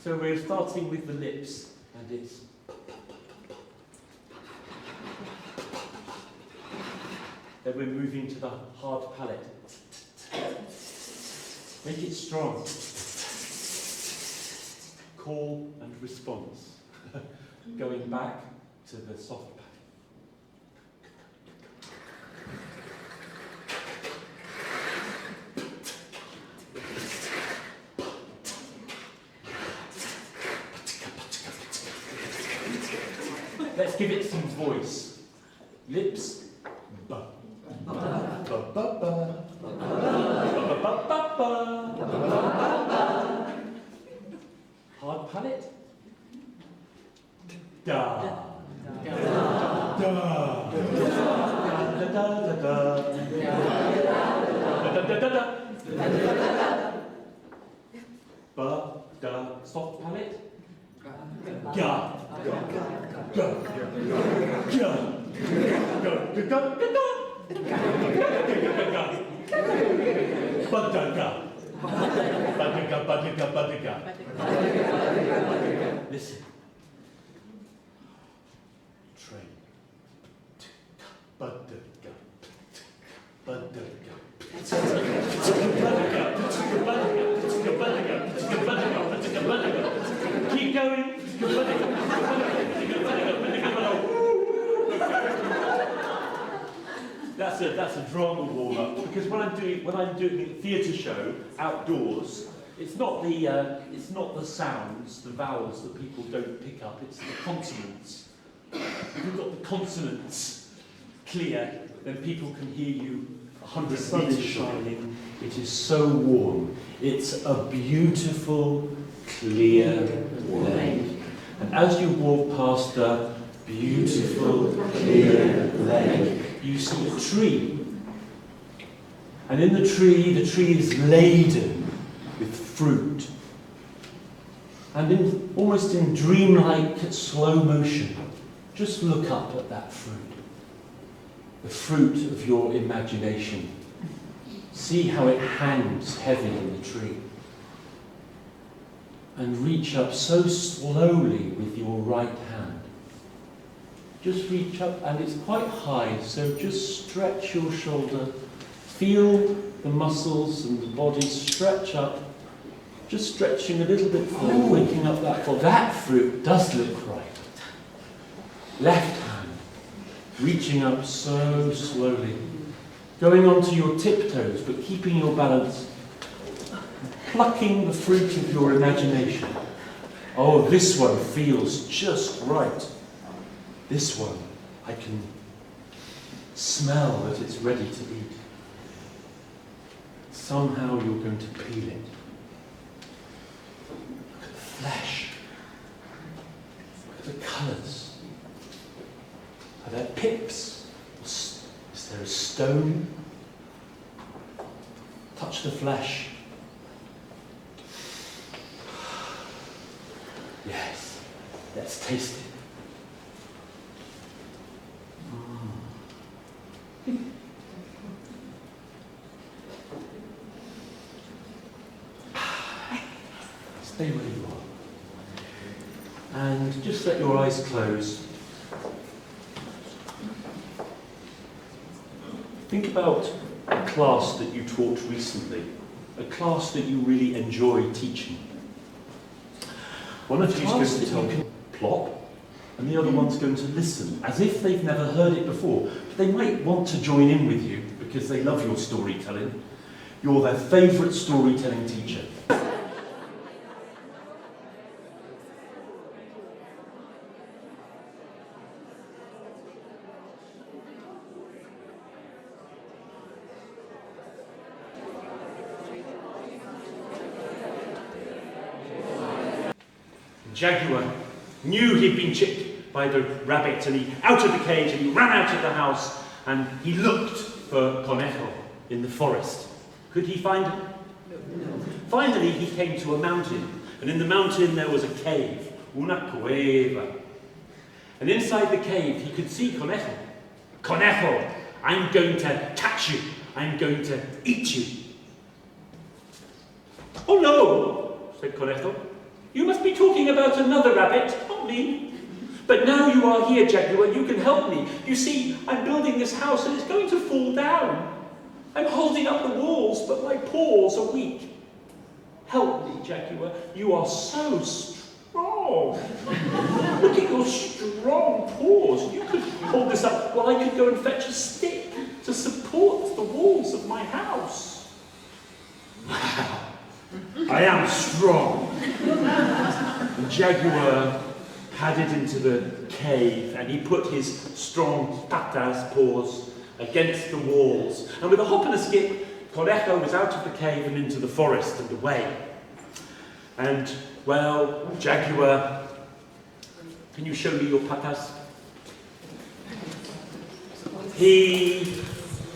So we're starting with the lips, and it's... Then we're moving to the hard palate. Make it strong. Call and response. Going back to the soft palate. Let's give it some voice. Lips. Ba. Ba ba ba ba. Ba ba ba ba. Hard palate. Da. Da. Da. Da da da da. Da da da da. Ba da. Soft palate. Ga. Ga. Ga. Ga. Ga. Ga. Badaga. Badaga, badaga, badaga. Listen. Train. Badaga. Badaga. Keep going. That's a drama warm-up, because when I'm doing a theatre show outdoors, it's not the sounds, the vowels that people don't pick up, it's the consonants. If you've got the consonants clear, then people can hear you 100 meters. The sun is shining. It is so warm. It's a beautiful, clear lake. And as you walk past a beautiful, clear lake, you see a tree. And in the tree is laden with fruit. And almost in dreamlike slow motion, just look up at that fruit. The fruit of your imagination. See how it hangs heavy in the tree. And reach up so slowly with your right hand. Just reach up, and it's quite high, so just stretch your shoulder. Feel the muscles and the body stretch up. Just stretching a little bit forward, waking up that forward. That fruit does look right. Left hand, reaching up so slowly. Going onto your tiptoes, but keeping your balance. Plucking the fruit of your imagination. Oh, this one feels just right. This one, I can smell that it's ready to eat. Somehow you're going to peel it. Look at the flesh. Look at the colours. Are there pips? Is there a stone? Touch the flesh. Yes, let's taste it. Stay where you are. And just let your eyes close. Think about a class that you taught recently, a class that you really enjoy teaching. One of you is going to tell plop, and the other one's going to listen, as if they've never heard it before. But they might want to join in with you, because they love your storytelling. You're their favourite storytelling teacher. Jaguar knew he'd been chipped by the rabbit, and he out of the cage, and he ran out of the house, and he looked for Conejo in the forest. Could he find him? No. Finally, he came to a mountain, and in the mountain there was a cave, una cueva. And inside the cave, he could see Conejo. Conejo, I'm going to catch you. I'm going to eat you. Oh no, said Conejo. You must be talking about another rabbit, not me. But now you are here, Jaguar, you can help me. You see, I'm building this house and it's going to fall down. I'm holding up the walls, but my paws are weak. Help me, Jaguar. You are so strong. Look at your strong paws. You could hold this up while I could go and fetch a stick to support the walls of my house. Wow. I am strong. The Jaguar padded into the cave and he put his strong patas paws against the walls. And with a hop and a skip, Conejo was out of the cave and into the forest and away. And, well, Jaguar, can you show me your patas? He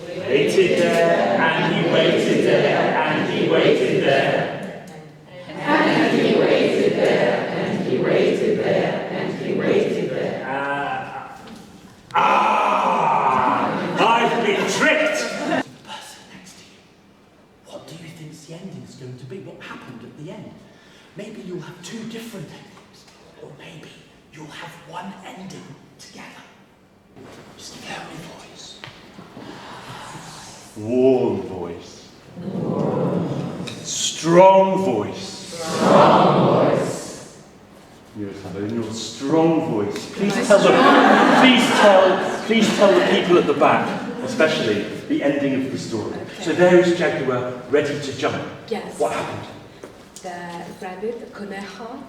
waited there, and he waited there, and he waited there. And he waited there, and he waited there, and he waited there. I've been tricked! The person next to you, what do you think's the ending is going to be? What happened at the end? Maybe you'll have two different endings, or maybe you'll have one ending together. Scary voice. Warm voice. Strong voice. Strong voice. In your strong voice. Please tell the people at the back, especially, the ending of the story. Okay. So there is Jaguar ready to jump. Yes. What happened? The rabbit, the conejo,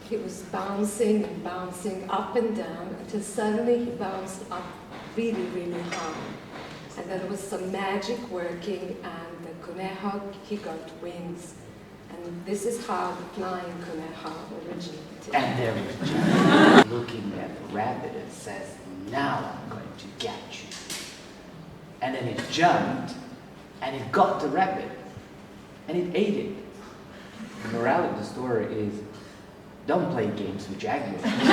he was bouncing and bouncing up and down until suddenly he bounced up really, really high. And there was some magic working, and the conejo, he got wings. And this is how the flying conejo originated. And there is Jack looking at the rabbit and says, now I'm going to get you. And then it jumped, and it got the rabbit, and it ate it. The moral of the story is, don't play games with Jaguar. Jaguar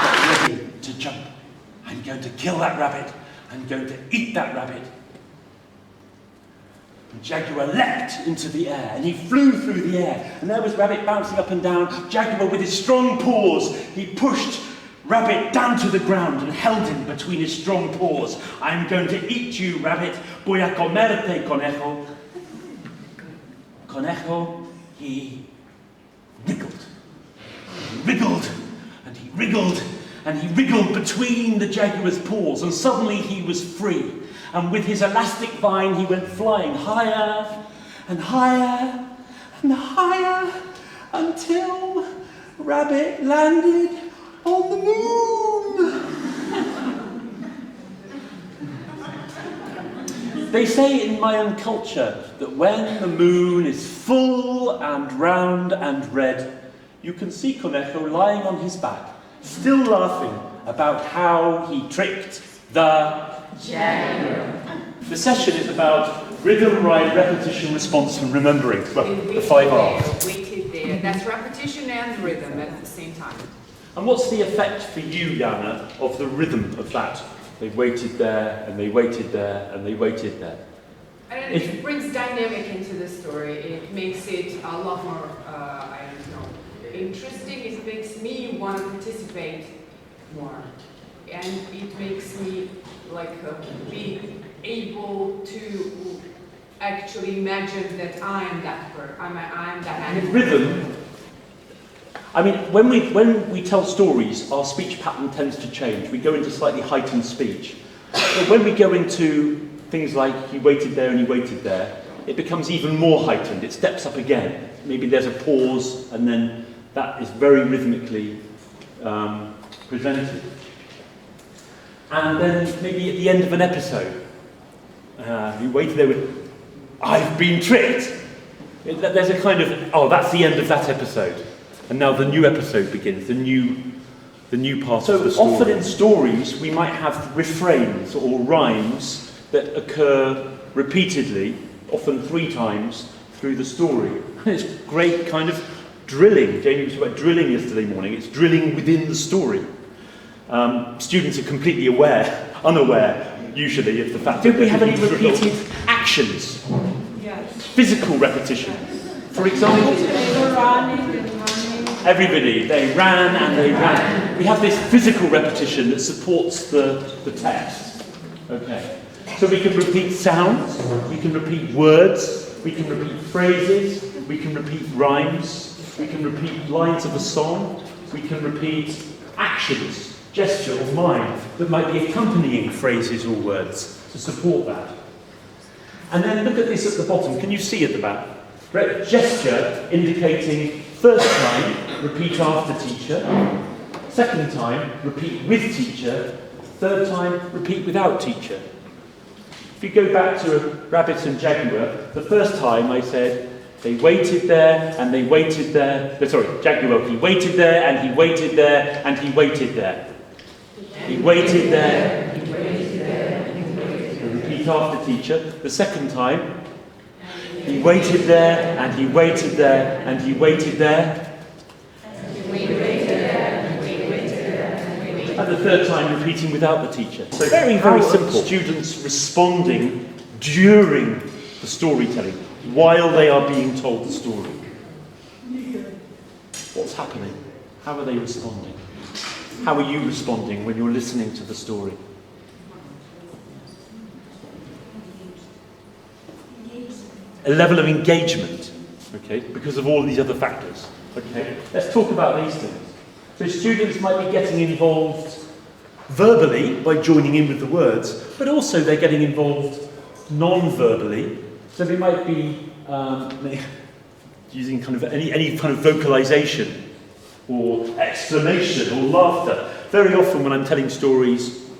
got ready to jump. I'm going to kill that rabbit. I'm going to eat that rabbit. And Jaguar leapt into the air, and he flew through the air. And there was Rabbit bouncing up and down. Jaguar, with his strong paws, he pushed Rabbit down to the ground and held him between his strong paws. I'm going to eat you, Rabbit. Voy a comerte, conejo. Conejo, he wriggled. He wriggled, and he wriggled, and he wriggled between the Jaguar's paws, and suddenly he was free. And with his elastic vine, he went flying higher and higher and higher until Rabbit landed on the moon. They say in Mayan culture that when the moon is full and round and red, you can see Conejo lying on his back, still laughing about how he tricked the Jaguar. The session is about rhythm, rhyme, repetition, response, and remembering. Well, the 5 R's. Waited there. That's repetition and rhythm at the same time. And what's the effect for you, Jana, of the rhythm of that? They waited there, and they waited there, and they waited there. And it brings dynamic into the story. It makes it a lot more, interesting. It makes me want to participate more. And it makes me be able to actually imagine that I am that person. I am that animal. Rhythm. I mean, when we tell stories, our speech pattern tends to change. We go into slightly heightened speech. But when we go into things like he waited there and he waited there, it becomes even more heightened. It steps up again. Maybe there's a pause, and then that is very rhythmically presented. And then maybe at the end of an episode, you waited there with, I've been tricked. There's a kind of, oh, that's the end of that episode. And now the new episode begins, the new part of the story. So often in stories, we might have refrains or rhymes that occur repeatedly, often 3 times through the story. And it's great kind of drilling. Jamie was talking about drilling yesterday morning. It's drilling within the story. Students are completely unaware, usually, of the fact that we have any repeated actions? Yes. Physical repetition. For example, Running Everybody, they ran and they ran. We have this physical repetition that supports the text. Okay. So we can repeat sounds, we can repeat words, we can repeat phrases, we can repeat rhymes, we can repeat lines of a song, we can repeat actions, gesture or mind that might be accompanying phrases or words to support that. And then look at this at the bottom. Can you see at the back? Right, gesture indicating first time, repeat after teacher. Second time, repeat with teacher. Third time, repeat without teacher. If you go back to Rabbit and Jaguar, the first time I said, they waited there and they waited there. No, sorry, Jaguar, he waited there and he waited there and he waited there. He waited there. He waited there. He waited there. Repeat after teacher. The second time, he waited there and he waited there and he waited there. And the third time, repeating without the teacher. So very, very simple. Students responding during the storytelling, while they are being told the story. What's happening? How are they responding? How are you responding when you're listening to the story? A level of engagement, okay, because of all these other factors. Okay, let's talk about these things. So students might be getting involved verbally by joining in with the words, but also they're getting involved non-verbally. So they might be using kind of any kind of vocalization or exclamation or laughter. Very often when I'm telling stories,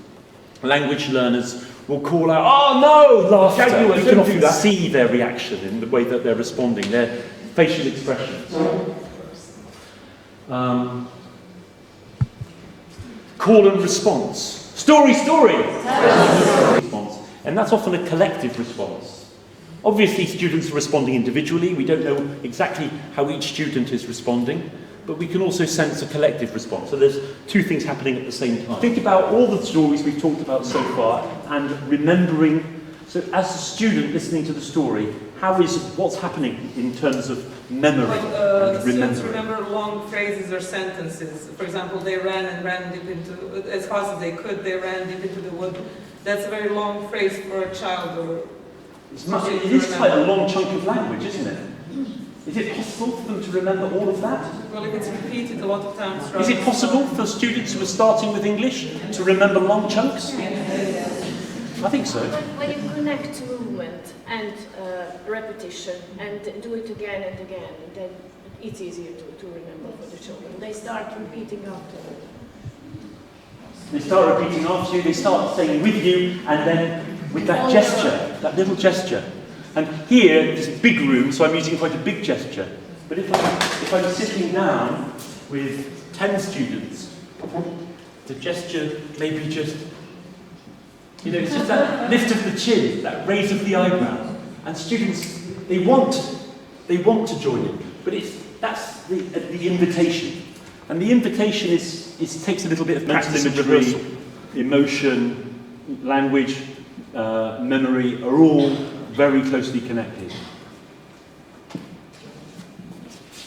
language learners will call out, "Oh no, laughter!" You can often see their reaction in the way that they're responding, their facial expressions. Call and response. Story, story! Response. And that's often a collective response. Obviously, students are responding individually. We don't know exactly how each student is responding, but we can also sense a collective response. So there's two things happening at the same time. Think about all the stories we've talked about so far and remembering. So as a student listening to the story, what's happening in terms of memory and Students remembering? remember long phrases or sentences. For example, they ran and ran deep into, as fast as they could, they ran deep into the wood. That's a very long phrase for a child. It is quite a long chunk of language, isn't it? Is it possible for them to remember all of that? Well, if it's repeated a lot of times. Is it possible for students who are starting with English to remember long chunks? I think so. When you connect movement and repetition and do it again and again, then it's easier to remember for the children. They start repeating after you. They start repeating after you, they start saying with you, and then with that gesture, that little gesture. And here, this big room, so I'm using quite a big gesture. But if I'm sitting down with 10 students, the gesture may be just, it's just that lift of the chin, that raise of the eyebrow. And students, they want to join in, but that's the invitation. And the invitation takes a little bit of mental imagery, emotion, language, memory are all very closely connected.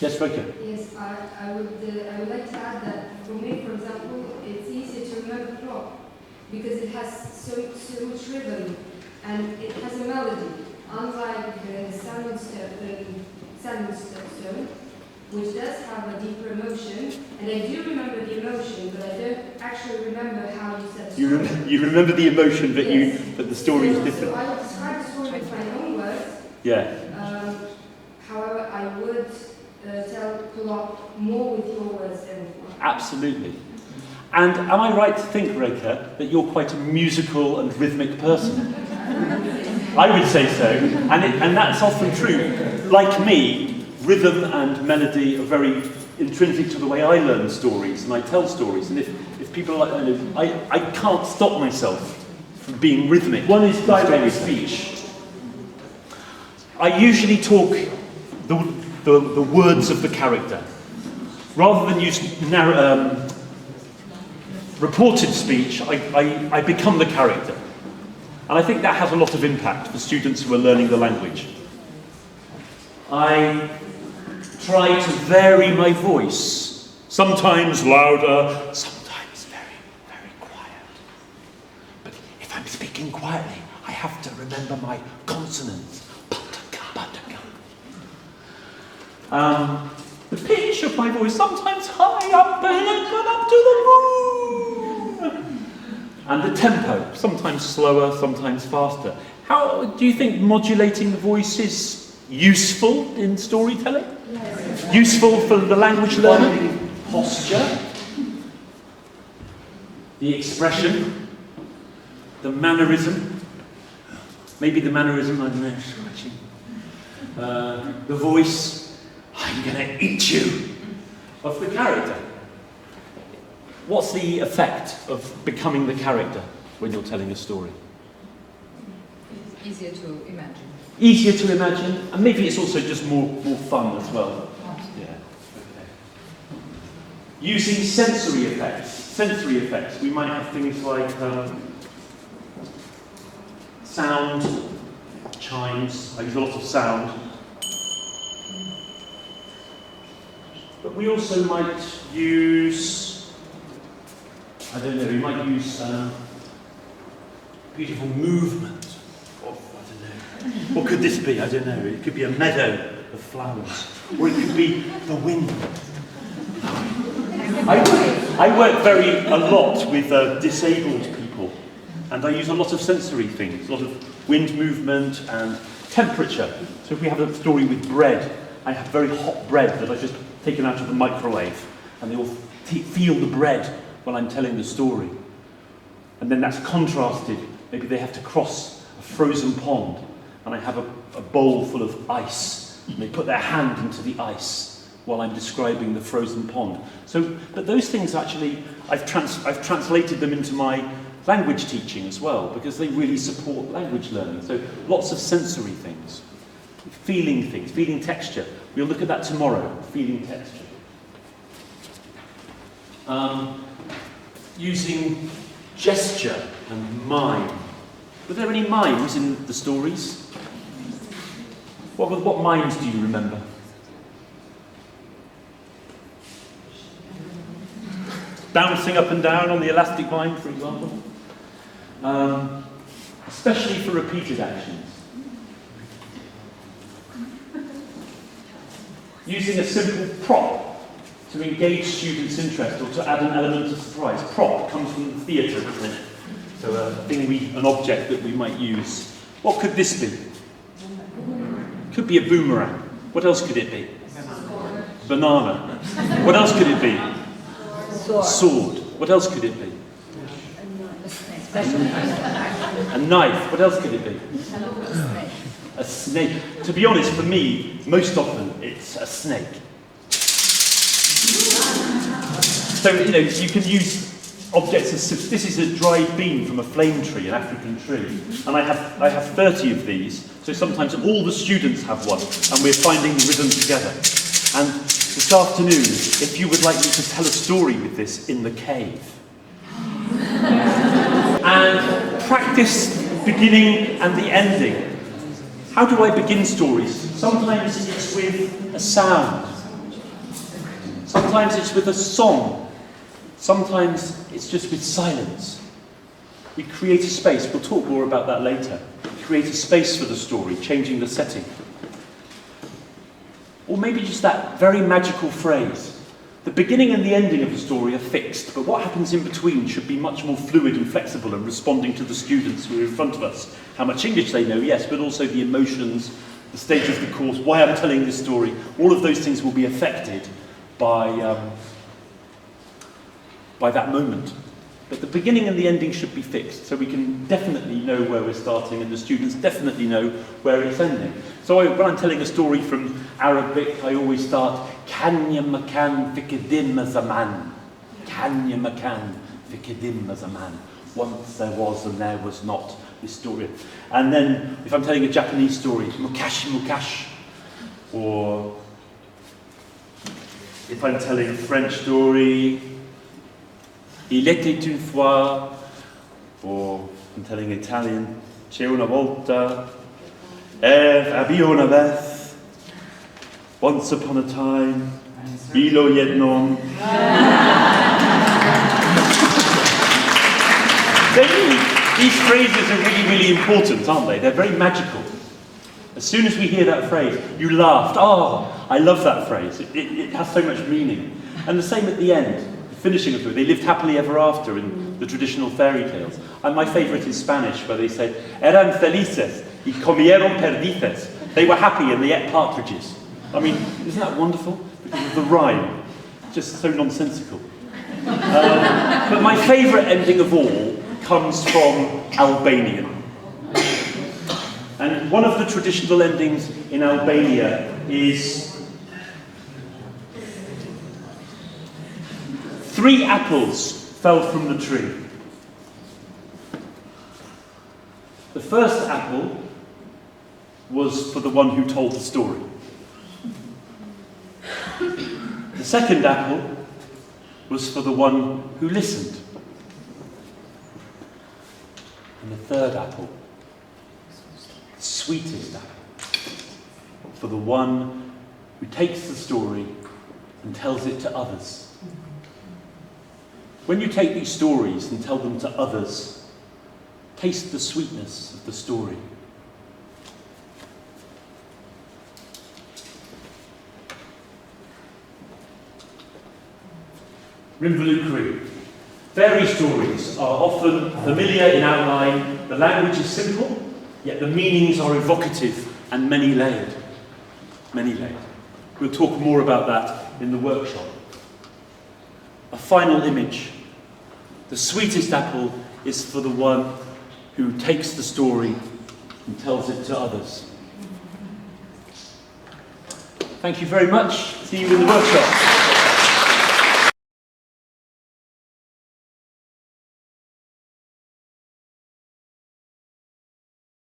Yes, Rika? Yes, I would like to add that for me, for example, it's easier to remember clock because it has so much rhythm and it has a melody, unlike the Salmon Stone, which does have a deeper emotion. And I do remember the emotion, but I don't actually remember how you said story. You remember the emotion, but Yes. but the story is different. So I would describe the story with my own words. Yeah. However, I would tell Colloque more with your words than with mine. Absolutely. And am I right to think, Reka, that you're quite a musical and rhythmic person? I would say so, and that's often true. Like me, rhythm and melody are very intrinsic to the way I learn stories and I tell stories. And if people are like, I can't stop myself from being rhythmic. One is direct speech. I usually talk the words of the character. Rather than use reported speech, I become the character. And I think that has a lot of impact for students who are learning the language. I try to vary my voice, sometimes louder, sometimes very, very quiet. But if I'm speaking quietly, I have to remember my consonants. The pitch of my voice, sometimes high up and up to the moon. And the tempo, sometimes slower, sometimes faster. How do you think modulating the voice is useful in storytelling? Yes. Useful for the language learning? Posture, the expression, the mannerism. Maybe the mannerism, I don't know, scratching. The voice, I'm going to eat you, of the character. What's the effect of becoming the character when you're telling a story? It's easier to imagine. Easier to imagine, and maybe it's also just more fun as well. Yeah. Okay. Using sensory effects. We might have things like sound, chimes. I use a lot of sound. But we also might use, I don't know, we might use beautiful movement. Of, I don't know. What could this be? I don't know. It could be a meadow of flowers. Or it could be the wind. I work a lot with disabled people. And I use a lot of sensory things. A lot of wind movement and temperature. So if we have a story with bread, I have very hot bread that I've just taken out of the microwave, and they all feel the bread while I'm telling the story. And then that's contrasted. Maybe they have to cross a frozen pond, and I have a bowl full of ice, and they put their hand into the ice while I'm describing the frozen pond. So, but those things actually, I've translated them into my language teaching as well, because they really support language learning. So lots of sensory things. Feeling things, feeling texture. We'll look at that tomorrow, feeling texture. Using gesture and mime. Were there any mimes in the stories? What mimes do you remember? Bouncing up and down on the elastic vine, for example. Especially for repeated actions. Using a simple prop to engage students' interest or to add an element of surprise. Prop comes from the theatre, doesn't it? So an object that we might use. What could this be? Could be a boomerang. What else could it be? Banana. What else could it be? Sword. What else could it be? A knife. What else could it be? A snake. To be honest, for me, most often it's a snake. So, you can use objects as... This is a dried bean from a flame tree, an African tree. And I have 30 of these, so sometimes all the students have one, and we're finding the rhythm together. And this afternoon, if you would like me to tell a story with this in the cave. And practice the beginning and the ending. How do I begin stories? Sometimes it's with a sound. Sometimes it's with a song. Sometimes it's just with silence. We create a space. We'll talk more about that later. We create a space for the story, changing the setting. Or maybe just that very magical phrase. The beginning and the ending of the story are fixed, but what happens in between should be much more fluid and flexible and responding to the students who are in front of us. How much English they know, yes, but also the emotions, the stage of the course, why I'm telling this story. All of those things will be affected by that moment. But the beginning and the ending should be fixed, so we can definitely know where we're starting and the students definitely know where it's ending. So when I'm telling a story from Arabic, I always start, Kanya makan fi qadim zaman. Kanya makan fi qadim zaman. Once there was and there was not, this story. And then, if I'm telling a Japanese story, mukashi mukash. Or if I'm telling a French story, Il était une fois, or I'm telling Italian, c'è una volta, había una vez. Once upon a time, bilo jednom. These phrases are really, really important, aren't they? They're very magical. As soon as we hear that phrase, you laughed. Oh, I love that phrase. It has so much meaning. And the same at the end, the finishing of it. They lived happily ever after in the traditional fairy tales. And my favourite is Spanish, where they say, eran felices y comieron perdices. They were happy and they ate partridges. I mean, isn't that wonderful? Because of the rhyme. Just so nonsensical. But my favourite ending of all comes from Albania. And one of the traditional endings in Albania is 3 apples fell from the tree. The first apple was for the one who told the story. The second apple was for the one who listened. And the third apple, the sweetest apple, for the one who takes the story and tells it to others. When you take these stories and tell them to others, taste the sweetness of the story. Rimvalukri. Fairy stories are often familiar in outline. The language is simple, yet the meanings are evocative and many-layered. Many-layered. We'll talk more about that in the workshop. A final image. The sweetest apple is for the one who takes the story and tells it to others. Thank you very much. See you in the workshop.